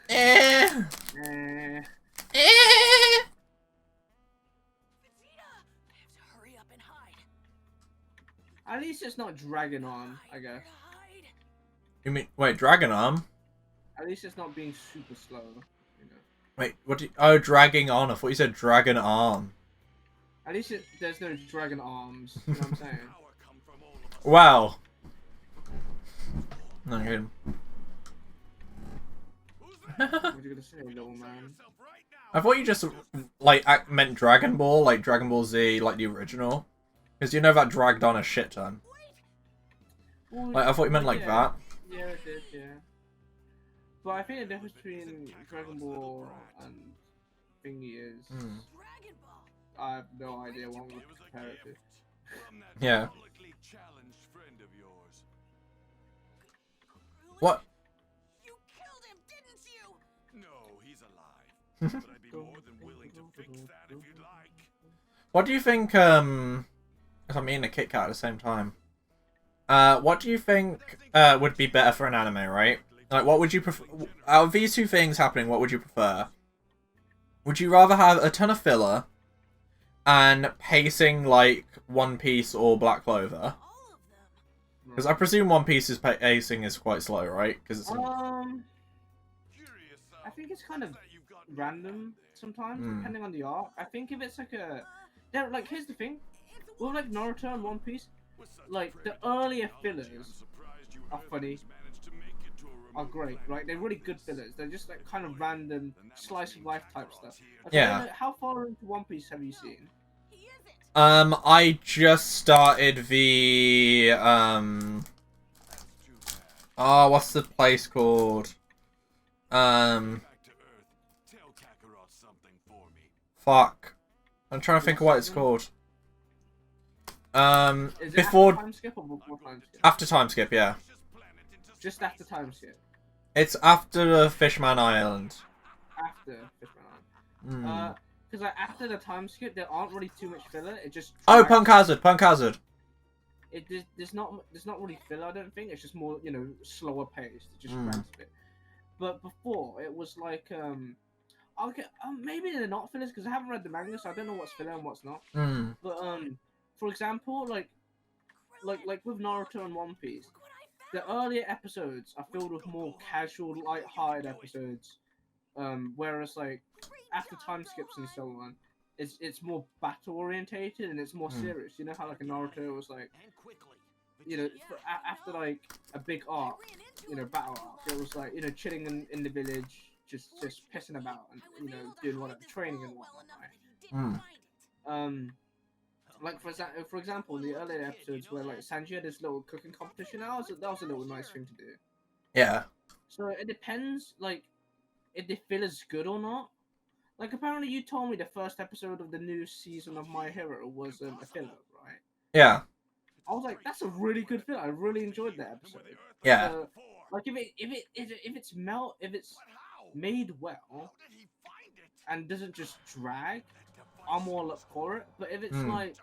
Eh. Eh. Eh. At least it's not dragging on, I guess. You mean wait, Dragon Arm? At least it's not being super slow, you know. Wait, what do you... Oh, dragging on. I thought you said Dragon Arm. At least there's no dragon arms, you know what I'm saying? Wow. No, good. What are you gonna say, little man? I thought you just, like, meant Dragon Ball, like Dragon Ball Z, like the original. Because you know that dragged on a shit ton. Well, Like, I thought you meant like yeah. that. Yeah, it did, yeah. But I think the difference between Dragon Ball and Thingy is... I have no idea what I'm going to compare it to. Yeah. What? You killed him, didn't you? No, he's alive. But I'd be more than willing to fix that if you'd like. What do you think, if I'm eating a Kit Kat at the same time. What do you think, would be better for an anime, right? Like, what would you prefer? Out of these two things happening, what would you prefer? Would you rather have a ton of filler and pacing like One Piece or Black Clover? Because I presume One Piece's pacing is quite slow, right? Because it's I think it's kind of random sometimes, depending on the arc. I think if it's like a... Like, here's the thing. With like Naruto and One Piece, like, the earlier fillers are funny, are great, right? They're really good fillers. They're just like kind of random slice of life type stuff. Okay, yeah. How far into One Piece have you seen? I just started the oh, what's the place called? Fuck. I'm trying to think of what it's called. Is it before after time skip or before time skip? After time skip, yeah. Just after time skip. It's after the Fishman Island. After Fishman Island. Because like after the time skip, there aren't really too much filler. It just oh, Punk Hazard, Punk Hazard. There's not really filler. I don't think it's just more slower paced. It just grabs a bit. But before it was like okay, maybe they're not fillers because I haven't read the manga, so I don't know what's filler and what's not. But for example, like with Naruto and One Piece, the earlier episodes are filled with more casual, light-hearted episodes. Whereas like after time skips and so on, it's more battle orientated and it's more serious. You know how like a Naruto was like, after like a big arc, battle arc, it was like chilling in the village, just pissing about and doing whatever, training and whatnot. Right? Like for example, in the earlier episodes where like Sanji had his little cooking competition, that was a little nice thing to do. Yeah. So it depends, like, if the filler's good or not. Like, apparently you told me the first episode of the new season of My Hero was a filler, right? Yeah. I was like, that's a really good filler. I really enjoyed that episode. Yeah. So, like, if it's made well and doesn't just drag, I'm all up for it. But if it's like,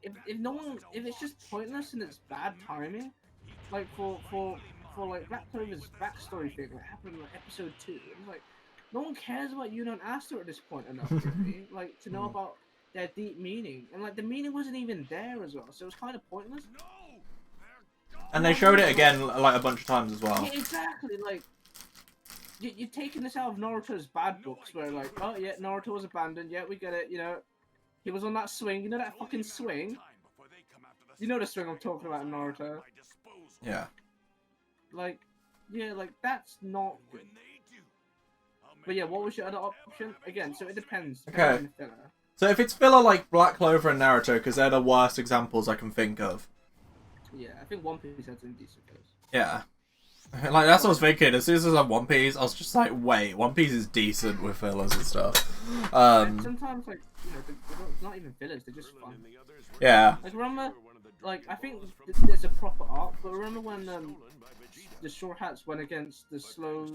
if it's just pointless and it's bad timing, like for like Black Clover's backstory thing that happened in like episode 2, it was like no one cares about Yuna and Aster at this point enough, really, like to know about their deep meaning, and like the meaning wasn't even there as well, so it was kind of pointless. And they showed it again like a bunch of times as well. Yeah, exactly. Like you're taking this out of Naruto's bad books, where like, oh yeah, Naruto was abandoned. Yeah, we get it. He was on that swing. You know that fucking swing. You know the swing I'm talking about in Naruto. Yeah. Like, yeah, like that's not good. But yeah, what was your other option? Again, so it depends. Okay. So if it's filler like Black Clover and Naruto, because they're the worst examples I can think of. Yeah, I think One Piece had some decent fillers. Yeah. Like, that's what I was thinking. As soon as I saw One Piece, I was just like, wait, One Piece is decent with fillers and stuff. And sometimes, like, they're not even fillers, they're just fun. Yeah. Like, remember, like, I think there's a proper arc, but remember when the Straw Hats went against the slow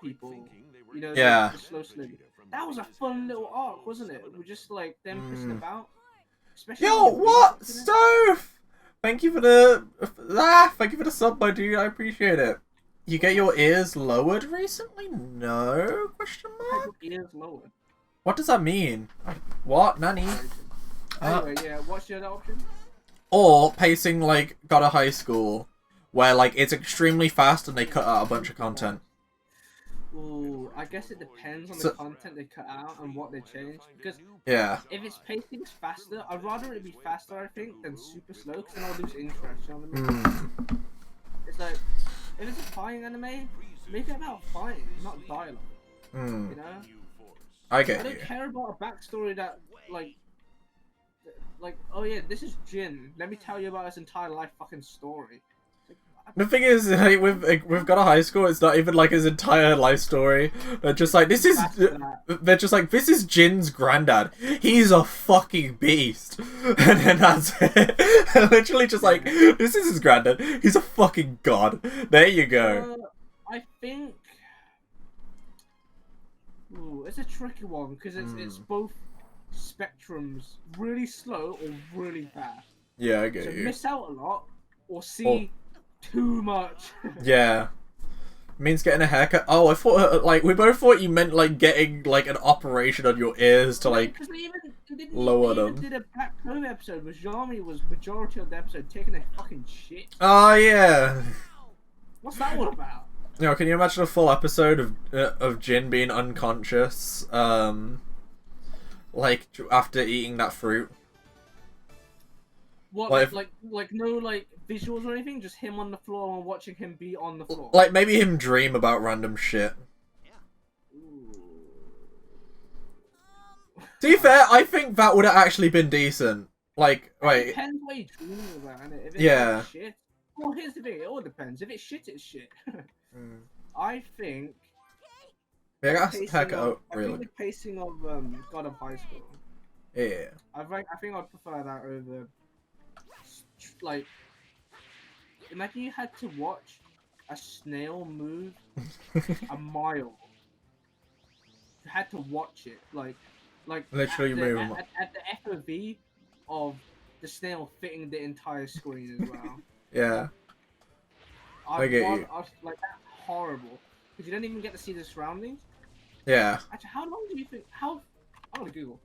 people? Yeah. The slow Slim. That was a fun little arc, wasn't it? We're just, like, them pissing about. Especially yo, what? Stove! Thank you for the sub, my dude. I appreciate it. You get your ears lowered recently? No? Question Had mark? your ears lowered. What does that mean? What? Nani? Anyway, yeah. What's the other option? Or pacing like God of High School, where like it's extremely fast and they cut out a bunch of content. Ooh, I guess it depends on the content they cut out and what they change. Because Yeah. if its pacing's faster, I'd rather it be faster, I think, than super slow, because then I'll lose interest. You know what I mean? It's like, if it's a fighting anime, make it about fighting, not dialogue. You know? I get I don't you. care about a backstory that, like, oh yeah, this is Jin. Let me tell you about his entire life fucking story. The thing is, like, we've got a high school. It's not even like his entire life story. They're just like, this is. They're just like, this is Jin's granddad. He's a fucking beast, and then that's it. Literally, just like, this is his granddad. He's a fucking god. There you go. I think. Ooh, it's a tricky one because it's both spectrums, really slow or really fast. Yeah, I get So you. miss out a lot or see too much. Yeah. Means getting a haircut. Oh, I thought, like, we both thought you meant, like, getting, like, an operation on your ears to, like, lower them. They did a Black Clover episode where Jami was majority of the episode taking a fucking shit. Oh, yeah. What's that all about? You know, can you imagine a full episode of Jin being unconscious, like, after eating that fruit? What, like no, like, visuals or anything? Just him on the floor and watching him be on the floor? Like, maybe him dream about random shit. To be fair, I think that would have actually been decent. Like, wait. It depends what you're dreaming about, innit? If it's Yeah. like shit. Well, here's the thing, it all depends. If it's shit, it's shit. I think... Yeah, I got a haircut out, I really. think the pacing of God of High School. Yeah. I think I'd prefer that over... Like... Imagine you had to watch a snail move a mile. You had to watch it, like literally move at the FOV of the snail fitting the entire screen as well. Yeah. I get you. Like, that's horrible. Because you don't even get to see the surroundings. Yeah. Actually, how long do you think... I'm gonna Google.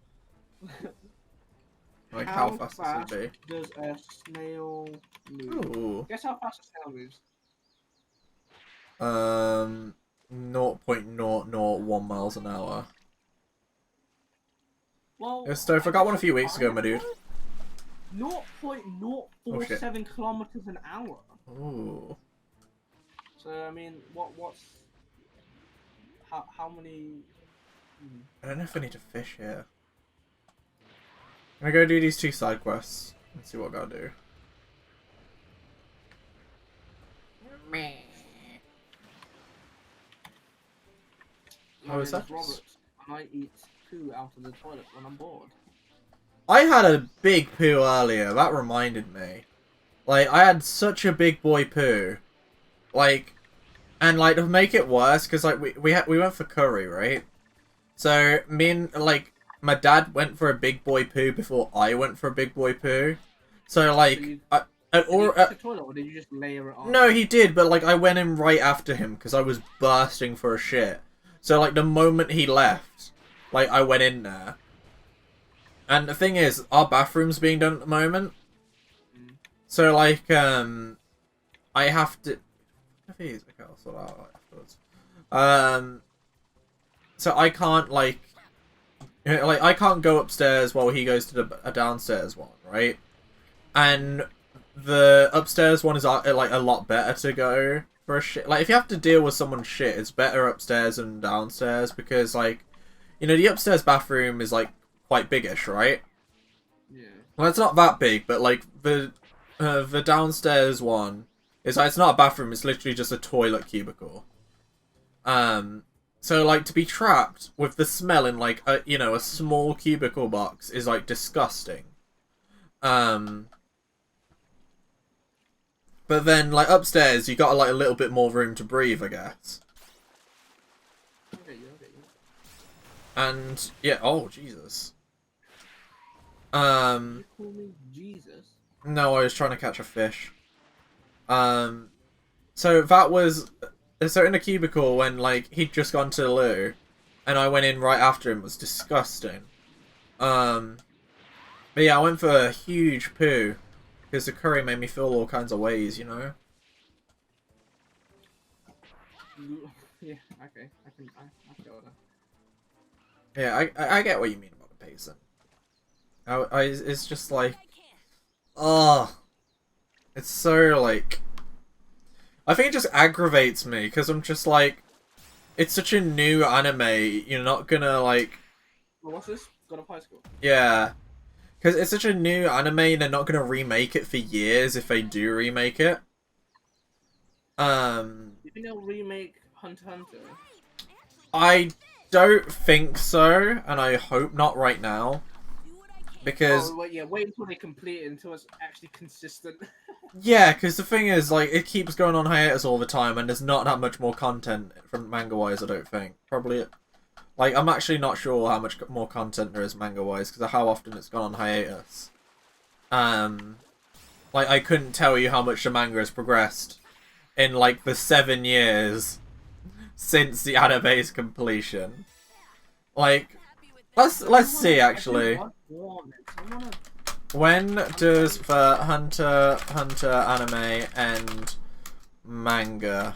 Like, how fast does it be? Does a snail move? Ooh. Guess how fast a snail moves? 0.001 miles an hour. Well, So I got one a few weeks ago, my dude. 0.047 kilometers an hour. Ooh. So I mean, what's how many? I don't know if I need to fish here. I'm gonna go do these 2 side quests and see what I gotta do. How is that? Robert, and I eat poo out of the toilet when I'm bored. I had a big poo earlier. That reminded me. Like, I had such a big boy poo. Like, and like to make it worse, because like we went for curry, right? So me and like my dad went for a big boy poo before I went for a big boy poo. So like, So did you the toilet, or did you just layer it on? No, he did, but like I went in right after him because I was bursting for a shit. So like the moment he left, like I went in there. And the thing is, our bathroom's being done at the moment. So like I have to. Okay, I'll sort that out afterwards. So I can't like I can't go upstairs while he goes to the downstairs one, right? And the upstairs one is like a lot better to go for a shit. Like if you have to deal with someone's shit, it's better upstairs than downstairs because like, you know, the upstairs bathroom is like quite biggish, right? Yeah. Well, it's not that big, but like the downstairs one is like, it's not a bathroom. It's literally just a toilet cubicle. So like to be trapped with the smell in like a a small cubicle box is like disgusting. But then like upstairs you got like a little bit more room to breathe, I guess. Okay. And yeah, oh Jesus. You call me Jesus? No, I was trying to catch a fish. So that was So in a cubicle when like he'd just gone to the loo, and I went in right after him. It was disgusting. But yeah, I went for a huge poo because the curry made me feel all kinds of ways, you know. Yeah, okay, I feel that. Yeah, I get what you mean about the pacing. It's just like, oh, it's so like, I think it just aggravates me because I'm just like, it's such a new anime. You're not gonna like, Well, what's this? God of High School. yeah, because it's such a new anime. They're not gonna remake it for years if they do remake it. You think they'll remake Hunter x Hunter? I don't think so, and I hope not right now. Because Wait until they complete it, until it's actually consistent. yeah, because the thing is, like, it keeps going on hiatus all the time, and there's not that much more content from manga-wise, I don't think. Probably, like, I'm actually not sure how much more content there is manga-wise, because of how often it's gone on hiatus. Like, I couldn't tell you how much the manga has progressed in, like, the 7 years since the anime's completion. Like, let's see, actually. When does the Hunter x Hunter anime end manga?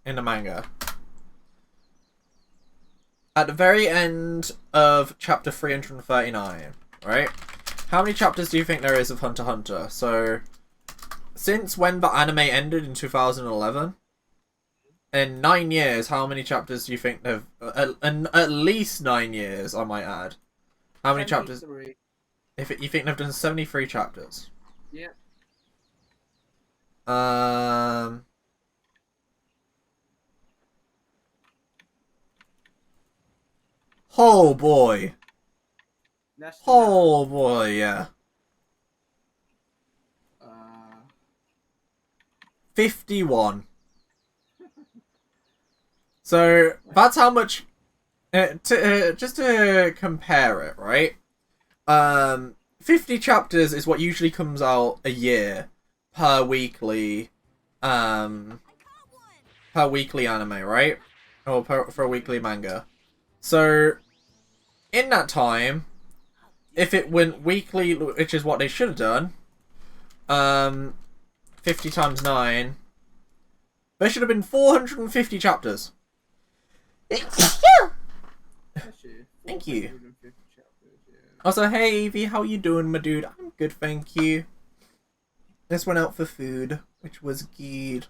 In the manga. At the very end of chapter 339, right? How many chapters do you think there is of Hunter x Hunter? So, since when the anime ended in 2011? In 9 years, how many chapters do you think they've... at least 9 years, I might add. How many chapters... You think they've done 73 chapters? Yeah. Oh boy. That's Oh boy, yeah. 51. So that's how much. Just to compare it, right? 50 chapters is what usually comes out a year per weekly, per weekly anime, right? Or for a weekly manga. So, in that time, if it went weekly, which is what they should have done, 50 times 9, there should have been 450 chapters. Thank you. Also, hey Evie, how you doing, my dude? I'm good, thank you. This went out for food, which was good.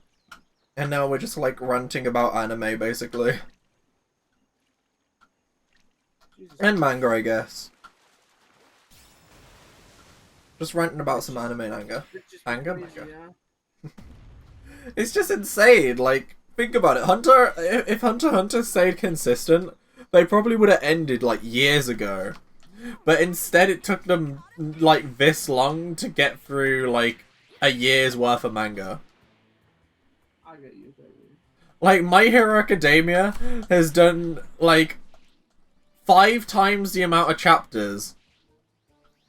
And now we're just like ranting about anime, basically. And manga, I guess. Just ranting about some anime manga. Manga. It's just insane, like, think about it. If Hunter x Hunter stayed consistent, they probably would have ended, like, years ago. But instead it took them, like, this long to get through, like, a year's worth of manga. I get you, baby. Like, My Hero Academia has done, like, 5 times the amount of chapters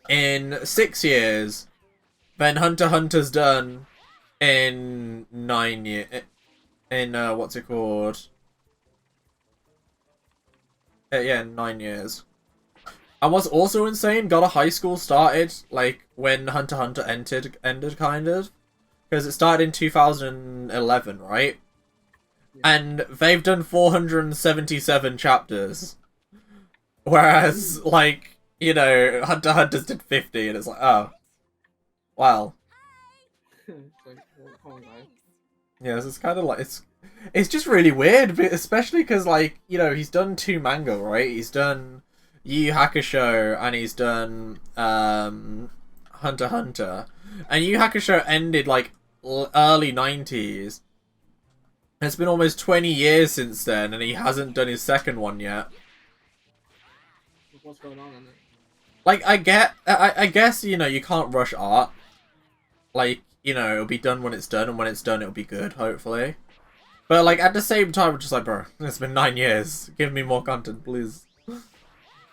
in 6 years than Hunter x Hunter's done in 9 years. In, what's it called? Yeah, 9 years. And what's also insane, God of High School started, like, when Hunter x Hunter ended, kind of. Because it started in 2011, right? Yeah. And they've done 477 chapters. Whereas, like, you know, Hunter x Hunter's did 50, and it's like, oh. Wow. Yeah, so it's kind of like, it's just really weird, especially because, like, you know, he's done 2 manga, right? He's done Yu Yu Hakusho, and he's done Hunter x Hunter. And Yu Yu Hakusho ended, like, early 90s. It's been almost 20 years since then, and he hasn't done his second one yet. What's going on in it? Like, I guess, you know, you can't rush art. Like, you know, it'll be done when it's done, and when it's done, it'll be good, hopefully. But, like, at the same time, I'm just like, bro, it's been 9 years. Give me more content, please.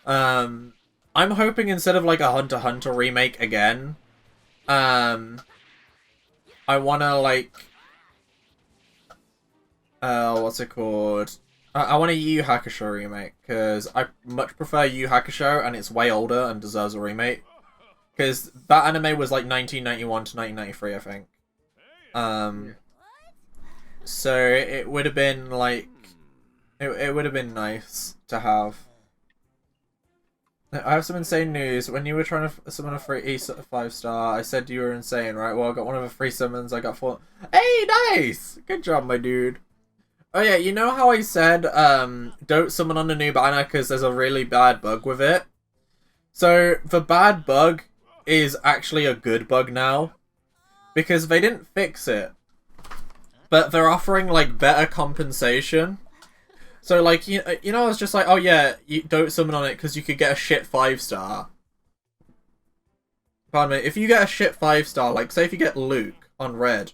I'm hoping instead of, like, a Hunter x Hunter remake again, I wanna, like, what's it called? I want a Yu Hakusho remake, because I much prefer Yu Hakusho, and it's way older and deserves a remake. Because that anime was like 1991 to 1993, I think. So it would have been like... It would have been nice to have. I have some insane news. When you were trying to summon a free E5-star, I said you were insane, right? Well, I got one of the free summons, I got 4... Hey, nice! Good job, my dude. Oh yeah, you know how I said, don't summon on the new banner because there's a really bad bug with it? So, the bad bug is actually a good bug now. Because they didn't fix it. But they're offering, like, better compensation. So, like, you know, I was just like, oh yeah, you don't summon on it because you could get a shit 5-star. Pardon me, if you get a shit 5-star, like, say if you get Luke on red,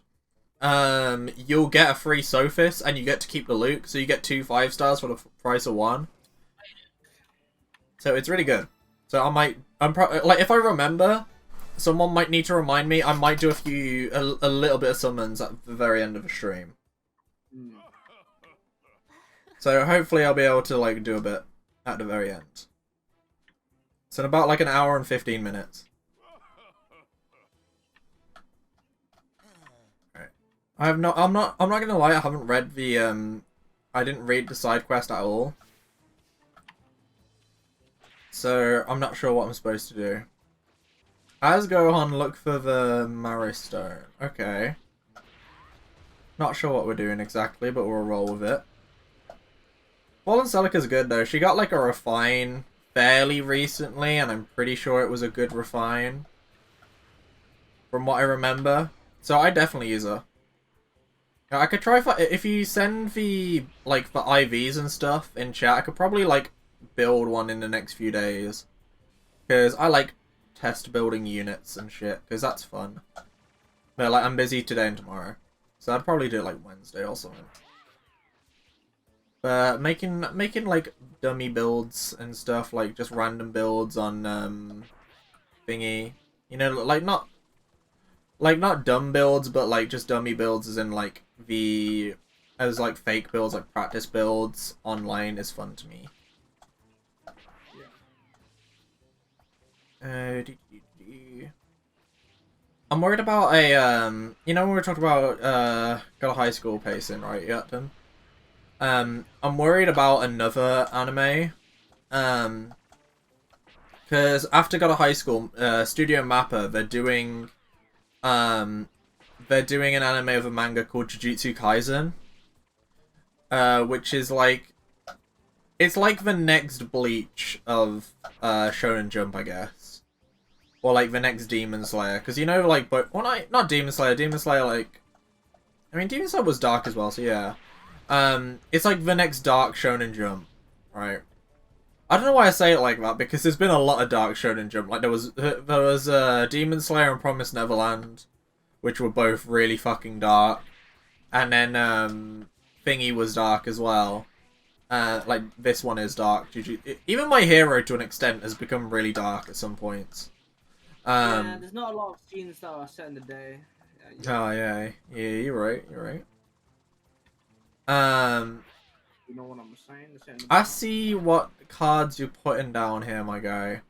you'll get a free Sophist, and you get to keep the Luke, so you get 2 5-stars for the price of 1. So it's really good. So like, if I remember, someone might need to remind me, I might do a little bit of summons at the very end of the stream. So hopefully I'll be able to, like, do a bit at the very end. So in about, like, an hour and 15 minutes. Alright. I'm not gonna lie, I haven't read the, I didn't read the side quest at all. So I'm not sure what I'm supposed to do. As Gohan, look for the Maristone. Okay. Not sure what we're doing exactly, but we'll roll with it. Fallen Celica's good though. She got like a refine fairly recently, and I'm pretty sure it was a good refine. From what I remember. So I definitely use her. I could try if you send the like the IVs and stuff in chat, I could probably like build one in the next few days. Because I like test building units and shit, because that's fun. But like I'm busy today and tomorrow. So I'd probably do it like Wednesday or something. But making like dummy builds and stuff, like just random builds on thingy, you know, like not dumb builds, but like just dummy builds as in like as like fake builds, like practice builds online is fun to me. I'm worried about a you know when we were talking about got a high school pacing, right, Yatten? I'm worried about another anime, because after Got a High School, Studio Mappa, they're doing an anime of a manga called Jujutsu Kaisen, which is like, it's like the next Bleach of Shonen Jump, I guess, or like the next Demon Slayer, because you know, like, but not Demon Slayer, like, I mean Demon Slayer was dark as well, so yeah. It's like the next Dark Shonen Jump, right? I don't know why I say it like that, because there's been a lot of Dark Shonen Jump. Like, there was Demon Slayer and Promised Neverland, which were both really fucking dark. And then, Thingy was dark as well. Like, this one is dark. Even My Hero, to an extent, has become really dark at some points. Yeah, there's not a lot of scenes that are set in the day. Oh, yeah, you're right. You know what I'm saying? I see what cards you're putting down here, my guy.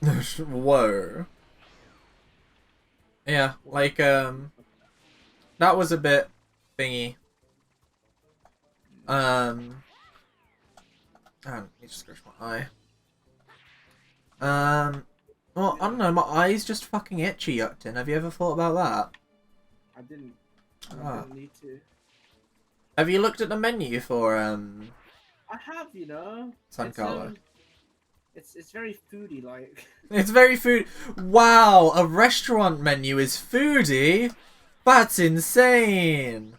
6. Whoa. Yeah, like, that was a bit thingy. Let me just scratch my eye. Well, I don't know, my eye's just fucking itchy, Upton. Have you ever thought about that? I didn't need to. Have you looked at the menu for, I have, you know. San Carlo? It's very foodie, like. It's very food. Wow, a restaurant menu is foodie? That's insane!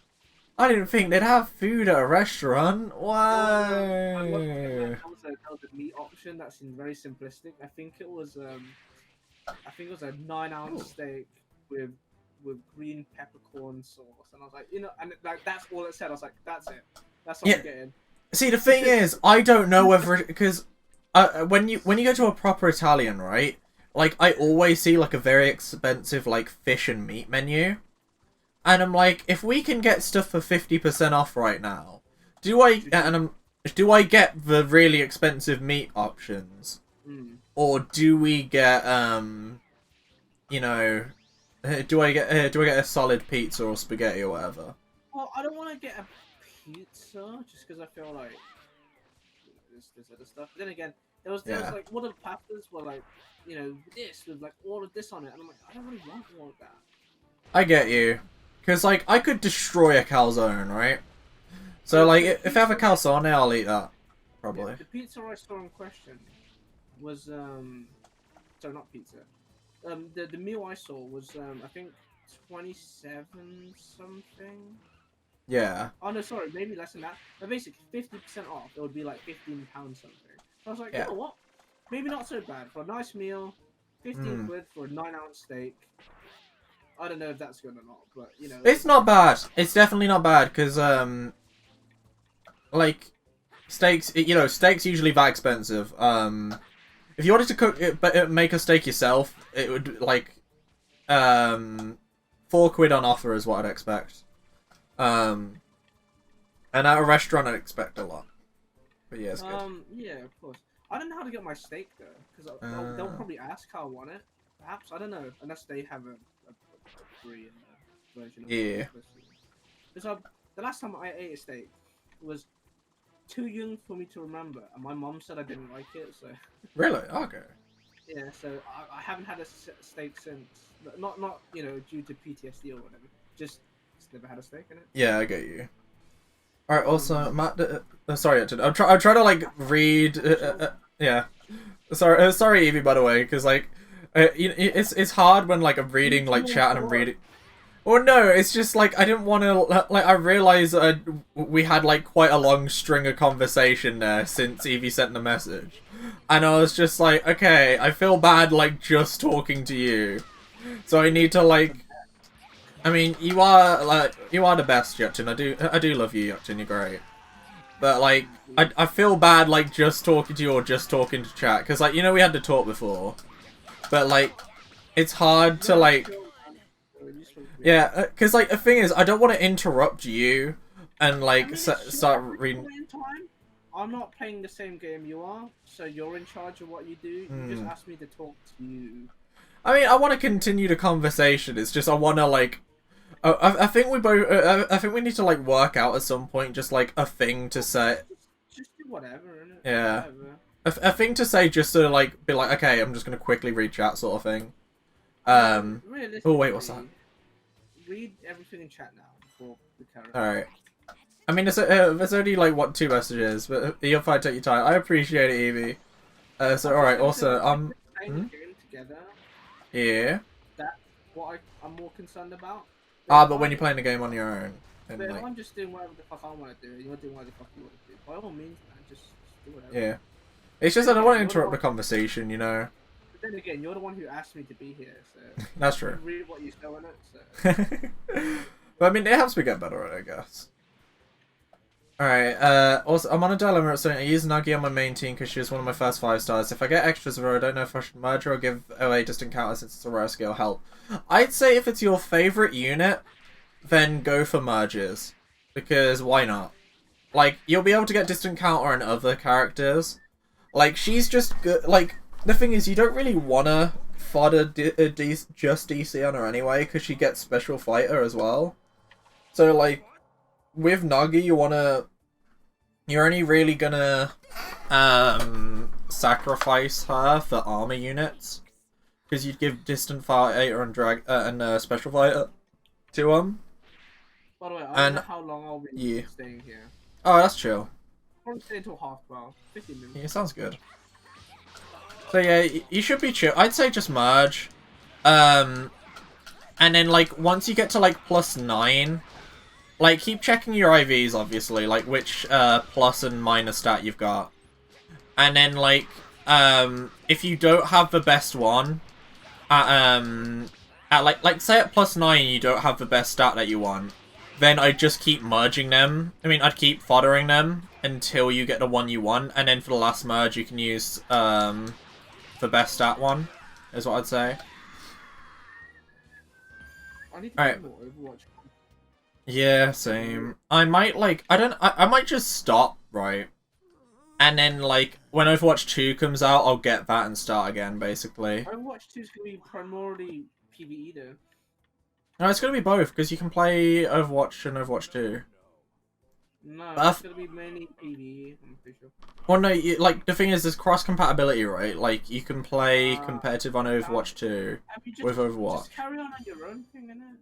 I didn't think they'd have food at a restaurant. Wow. That was a meat option that seemed very simplistic. I think it was a 9-ounce steak with green peppercorn sauce, and I was like, you know, and like that's all it said. I was like, that's it. That's what I'm getting. See, the thing is, I don't know whether because when you go to a proper Italian, right? Like I always see like a very expensive like fish and meat menu, And I'm like, if we can get stuff for 50% off right now, do I get the really expensive meat options? Or do we get, you know, do I get a solid pizza or spaghetti or whatever? Well, I don't want to get a pizza just because I feel like this other stuff. Then again, there was like one of the pastas were like, you know, this with like all of this on it, and I'm like, I don't really want all of that. I get you, because like I could destroy a calzone, right? So like if I have a calzone, I'll eat that probably. The pizza I saw in question was sorry, not pizza. The meal I saw was I think 27 something. Yeah. Oh no, sorry, maybe less than that. But basically, 50% off, it would be like £15 something. So I was like, you know what? Maybe not so bad for a nice meal. 15 quid for a 9-ounce steak. I don't know if that's good or not, but you know. It's not bad. It's definitely not bad because like steaks, you know, steaks usually that expensive. If you wanted to cook it, but make a steak yourself, it would like £4 on offer is what I'd expect. And at a restaurant I'd expect a lot. But yeah, it's good. Yeah, of course. I don't know how to get my steak though, because they'll probably ask how I want it. Perhaps, I don't know, unless they have a free version of it. Because the last time I ate a steak was too young for me to remember, and my mom said I didn't like it, so... Really? Okay. Yeah, so I haven't had a steak since. Not you know, due to PTSD or whatever. Just never had a steak in it. Yeah, I get you. Alright, also, Matt... sorry, I'm trying to, like, read... yeah. Sorry, Evie, by the way, because, like... it's hard when, like, I'm reading, like, chat and I'm reading... Well, no, it's just, like, I didn't want to... Like, I realised we had, like, quite a long string of conversation there since Evie sent the message. And I was just like, okay, I feel bad, like, just talking to you. So I need to, like... I mean, you are the best, Yutchin. I do love you, Yutchin. You're great. But, like, I feel bad, like, just talking to you or just talking to chat. Because, like, you know we had to talk before. But, like, it's hard to, like... Yeah, because, like, the thing is, I don't want to interrupt you and, like, start reading... I'm not playing the same game you are, so you're in charge of what you do. You just asked me to talk to you. I mean, I want to continue the conversation. It's just I want to, like... I think we both... I think we need to, like, work out at some point just, like, a thing to say. Just do whatever, innit? Yeah. Whatever. A thing to say just to, like, be like, okay, I'm just going to quickly read chat sort of thing. Oh, wait, what's that? Read everything in chat now before we carry on. Alright. I mean, there's only, like, what, 2 messages, but you'll fine, take your time. I appreciate it, Evie. So, alright, also, together, yeah. that's what I'm more concerned about. But when you're playing the game on your own. And, but like... if I'm just doing whatever the fuck I want to do, you want to do whatever the fuck you want to do, by all means, man, just do whatever. Yeah. It's just I don't want to interrupt the conversation, you know? But then again, you're the one who asked me to be here, so... That's true. Read what you say on it, so... But I mean, it helps me get better at it, I guess. Alright, also, I'm on a dilemma at saying I use Nagi on my main team because she was one of my first 5 stars. If I get extras of her, I don't know if I should merge her or give away distant counter since it's a rare skill help. I'd say if it's your favourite unit, then go for merges. Because why not? Like, you'll be able to get distant counter on other characters. Like, she's just good. Like, the thing is, you don't really want to fodder just DC on her anyway, because she gets special fighter as well. So, like, with Nagi, you're only really gonna sacrifice her for armor units, because you'd give distant fighter and special fighter to them. By the way, I don't know how long I'll be staying here. Oh, that's chill. I'll probably stay until half 12, 15 minutes. Yeah, sounds good. So yeah, you should be chill. I'd say just merge, and then like once you get to like +9. Like, keep checking your IVs, obviously, like, which, plus and minus stat you've got. And then, like, if you don't have the best one, like, say at +9 you don't have the best stat that you want, then I'd just keep merging them. I mean, I'd keep foddering them until you get the one you want, and then for the last merge you can use, the best stat one, is what I'd say. I need to play more Overwatch. Yeah, same. I might like I might just stop, right? And then like when Overwatch 2 comes out, I'll get that and start again, basically. Overwatch 2 is gonna be primarily PvE though. No, it's gonna be both, because you can play Overwatch and Overwatch 2. No, But it's gonna be mainly PvE. I'm pretty sure. Well, no, like the thing is, there's cross compatibility, right? Like you can play competitive on Overwatch 2 with Overwatch. Just carry on your own thing, innit?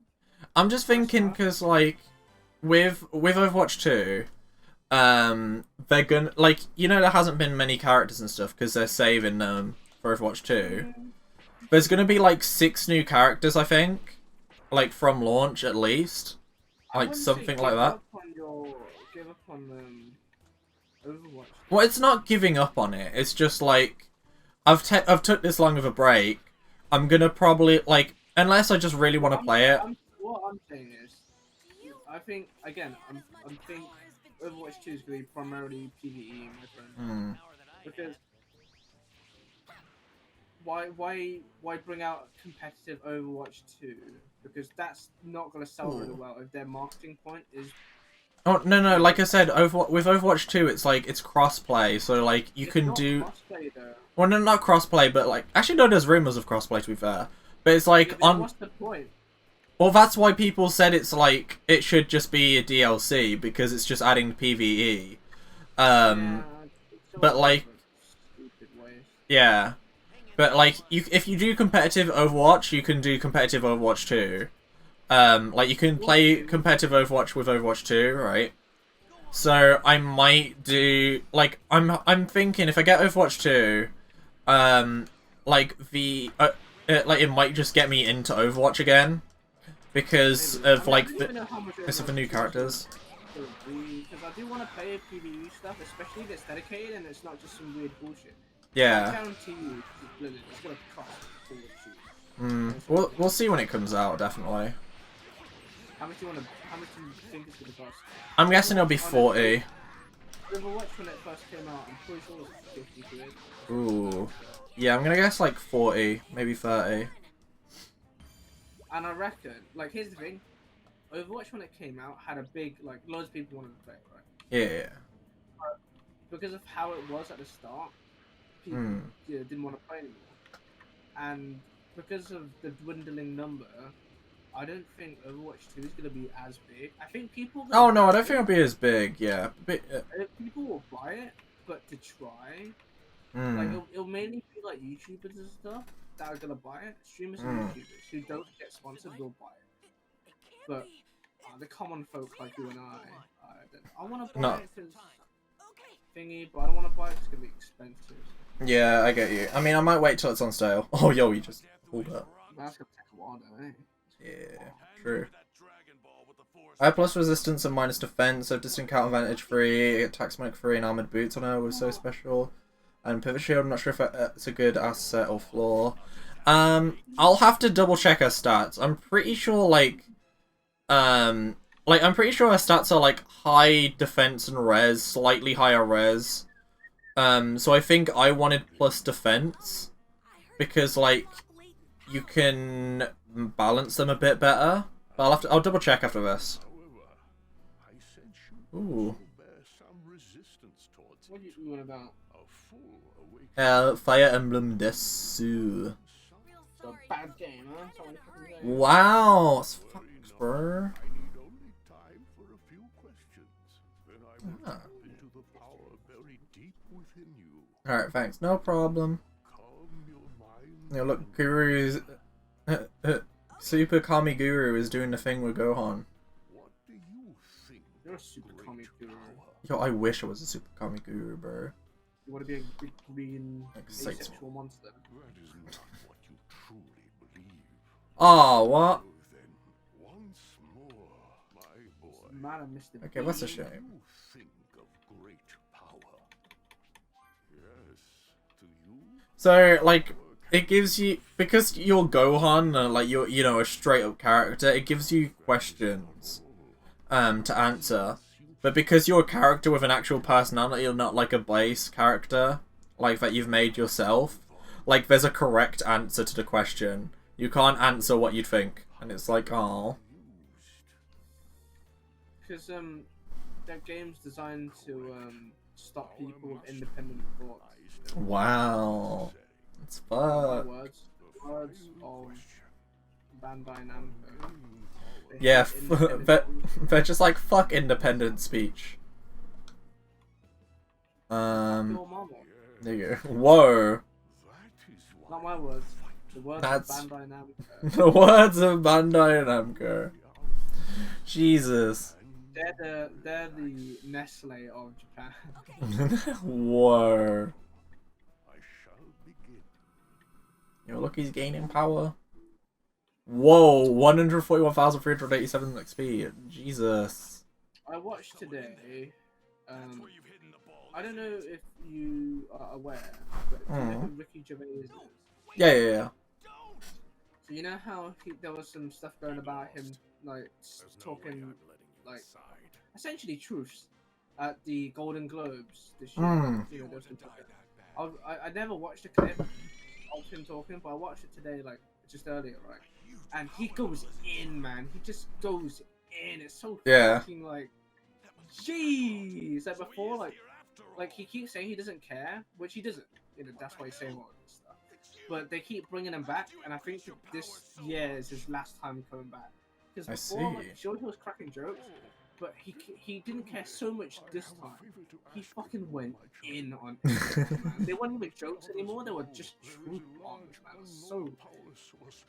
I'm just thinking because like with Overwatch 2, they're gonna like there hasn't been many characters and stuff because they're saving them for Overwatch 2. There's gonna be like 6 new characters, I think, like from launch at least, like something like that. Give up on Overwatch. Well, it's not giving up on it. It's just like I've took this long of a break. I'm gonna probably like unless I just really want to play it. What I'm saying is, I think again, I'm think Overwatch 2 is gonna be primarily PvE, my friend. Because why bring out competitive Overwatch 2? Because that's not gonna sell really well if their marketing point is. Oh no! Like I said, with Overwatch 2, it's like it's crossplay, so like you can do. Crossplay, though. Well, no, not crossplay, but like actually, no, there's rumors of crossplay to be fair, but it's like on. What's the point? Well, that's why people said it's like it should just be a DLC because it's just adding PvE. But like, yeah, but like if you do competitive Overwatch, you can do competitive Overwatch 2. Like you can play competitive Overwatch with Overwatch 2, right? So I might do like I'm thinking if I get Overwatch 2, like like it might just get me into Overwatch again because of like the new characters. Because I do want to play PvE stuff, especially if it's dedicated and it's not just some weird bullshit. Yeah. I guarantee you, it's gonna cost. We'll see when it comes out, definitely. How much do you think it's gonna cost? I'm guessing it'll be 40. Overwatch when it first came out, I'm pretty sure it was 50 quid. Ooh. Yeah, I'm gonna guess like 40, maybe 30. And I reckon, like, here's the thing. Overwatch when it came out had a big, like, loads of people wanted to play it, right? Yeah. But because of how it was at the start, people didn't want to play anymore. And because of the dwindling number, I don't think Overwatch 2 is going to be as big. I think people... Oh, no, I don't think it'll be as big, yeah. People will buy it, but to try... Like, it'll mainly be, like, YouTubers and stuff that are going to buy it. Streamers and YouTubers who don't get sponsored will buy it. But the common folk like you and I want to buy it because thingy, but I don't want to buy it because it's going to be expensive. Yeah, I get you. I mean, I might wait till it's on sale. Oh, yo, you just pulled up. That's going to take a while, though, eh? Yeah, true. I plus resistance and minus defense, so distant counter advantage free, attacks mech free, and armored boots on her was so special. And pivot shield, I'm not sure if it's a good asset or flaw. I'll have to double check her stats. I'm pretty sure like I'm pretty sure her stats are like high defense and res, slightly higher res. So I think I wanted plus defense because like you can balance them a bit better. But I'll double check after this. Ooh. What are you doing about? Fire Emblem Desu. It's a bad game, huh? Wow, it's fucked, bro. Alright, thanks. No problem. Yeah, look, Guru's... Super Kami Guru is doing the thing with Gohan. You're a Super Kami Guru. Yo, I wish I was a Super Kami Guru, bro. You want to be a big green asexual monster? Oh, what? Man, I missed it. Okay, that's a shame. So, like, it gives you, because you're Gohan, like you're, a straight up character, it gives you questions, to answer. But because you're a character with an actual personality, you're not like a base character, like that you've made yourself. Like, there's a correct answer to the question. You can't answer what you'd think. And it's like, oh. because that game's designed to stop people with independent thoughts. Wow. It's My fuck. words of Bandai Namco. They Yeah, hate independent they're just like, fuck independent speech. Your mama. There you go. Whoa. Not my words. The words That's- of Bandai Namco. The words of Bandai Namco. Jesus. They're the Nestle of Japan. Whoa. Yo, look, he's gaining power. Whoa, 141,387 XP. Jesus. I watched today. I don't know if you are aware, but do you know who Ricky Gervais is? Yeah. So you know how there was some stuff going about him, like talking, like essentially truths at the Golden Globes this year. You know, there was some talking. I never watched a clip of him talking, but I watched it today, like just earlier, right? And he goes in, man. He just goes in. It's so fucking like, jeez. Like before, like he keeps saying he doesn't care, which he doesn't. You know, that's why he's saying all this stuff. But they keep bringing him back, and I think this year is his last time coming back. Because before, like, sure, he was cracking jokes, but he didn't care so much this time. He fucking went in on it, man. They weren't even jokes anymore. They were just true bombs, man. So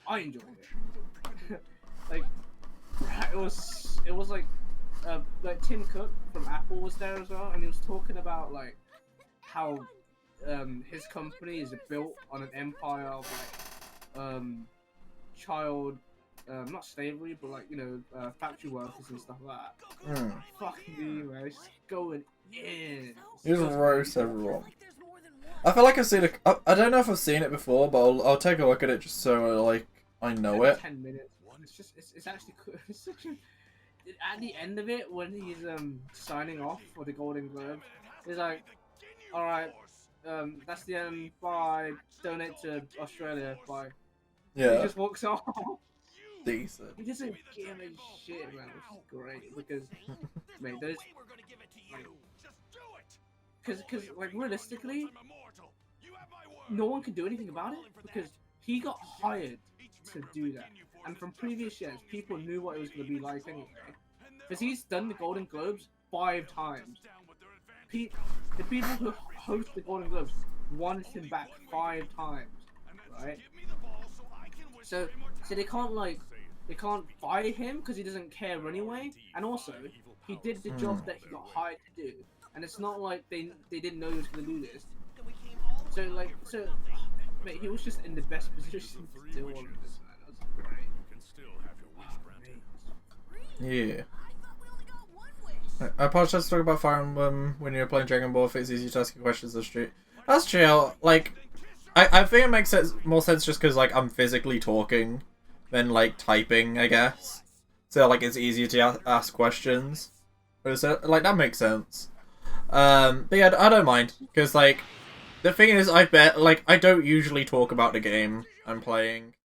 I enjoyed it. Like it was like Tim Cook from Apple was there as well, and he was talking about like how his company is built on an empire of like child not slavery, but like, you know, factory workers and stuff like that. Fuck me, man. It's just going in. He's roast everyone. I feel like I've seen it. I don't know if I've seen it before, but I'll take a look at it just so like I know it. 10 minutes. It's actually cool. It's such a, at the end of it, when he's signing off for the Golden Globe, he's like, all right, that's the end. Bye. Donate to Australia. Bye. Yeah. He just walks off. Decent. He doesn't give a shit, man. Which is great because, mate, those. Because like realistically, no one can do anything about it because he got hired to do that. And from previous years, people knew what it was going to be like anyway. Because he's done the Golden Globes 5 times. The people who host the Golden Globes wanted him back 5 times, right? So they can't fire him because he doesn't care anyway. And also, he did the job that he got hired to do. And it's not like they didn't know he was going to do this. So mate, he was just in the best position to do all of this, man. That was great. Yeah. I apologize to talk about Fire Emblem when you're playing Dragon Ball if it's easy to ask you questions on the street. That's chill. Like, I think it makes more sense just because, like, I'm physically talking than, like, typing, I guess. So, like, it's easier to ask questions. So, like, that makes sense. But yeah, I don't mind. Because, like, the thing is, I don't usually talk about the game I'm playing.